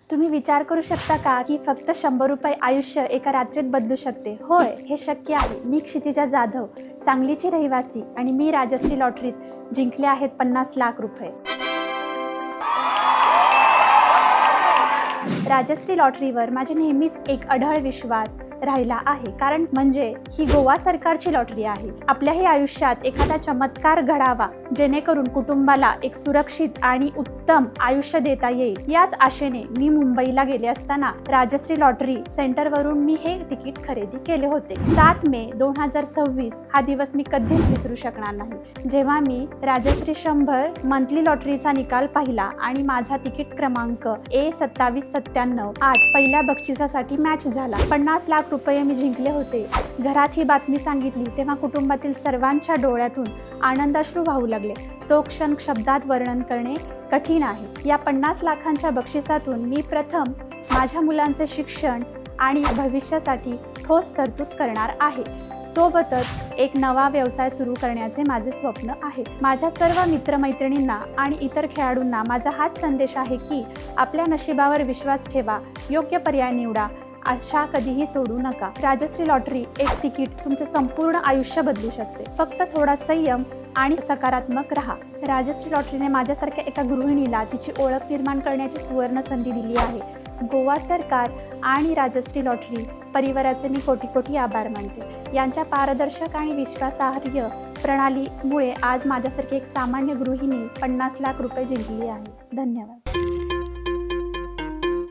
तुम्ही विचार करू शकता का की फक्त 100 रुपये आयुष्य एका रात्रीत बदलू शकते? होय, हे शक्य आहे. मी क्षितिजा जाधव, सांगलीची रहिवासी आणि मी राजश्री लॉटरीत जिंकले आहेत 50 लाख रुपये. राजश्री लॉटरीवर माझे नेहमीच एक अढळ विश्वास राहिला आहे, कारण म्हणजे ही गोवा सरकारची लॉटरी आहे. आपल्याही आयुष्यात एखादा चमत्कार घडावा जेणेकरून कुटुंबाला एक सुरक्षित आणि उत्तम आयुष्य देता येईल. याच आशेने मी मुंबईला गेले असताना राजश्री लॉटरी सेंटरवरून मी हे तिकीट खरेदी केले होते. 7 मे 2026 हा दिवस मी कधीच विसरू शकणार नाही, जेव्हा मी राजश्री 100 मंथली लॉटरीचा निकाल पाहिला आणि माझा तिकीट क्रमांक A2797-8 पहिल्या बक्षिसासाठी मॅच झाला. 50 लाख रुपये मी जिंकले होते. घरात ही बातमी सांगितली तेव्हा कुटुंबातील सर्वांच्या डोळ्यातून आनंदाश्रू वाहू लागले. तो क्षण शब्दात वर्णन करणे कठीण आहे. या 50 लाखांच्या बक्षिसातून मी प्रथम माझ्या मुलांचे शिक्षण आणि भविष्यासाठी ठोस तरतूद करणार आहे. सोबतच एक नवा व्यवसाय सुरू करण्याचे माझे स्वप्न आहे. माझ्या सर्व मित्रमैत्रिणींना आणि इतर खेळाडूंना माझा हाच संदेश आहे की आपल्या नशिबावर विश्वास ठेवा, योग्य पर्याय निवडा, आशा कधीही सोडू नका. राजश्री लॉटरी एक तिकीट तुमचे संपूर्ण आयुष्य बदलू शकते. फक्त थोडा संयम आणि सकारात्मक राहा. राजश्री लॉटरीने माझ्यासारख्या एका गृहिणीला तिची ओळख निर्माण करण्याची सुवर्ण संधी दिली आहे. गोवा सरकार आणि राजश्री लॉटरी परिवाराचे मी कोटी कोटी आभार मानते. यांच्या पारदर्शक आणि विश्वासार्ह प्रणालीमुळे आज माझ्यासारखी एक सामान्य गृहिणी 50 लाख रुपये जिंकली आहे. धन्यवाद.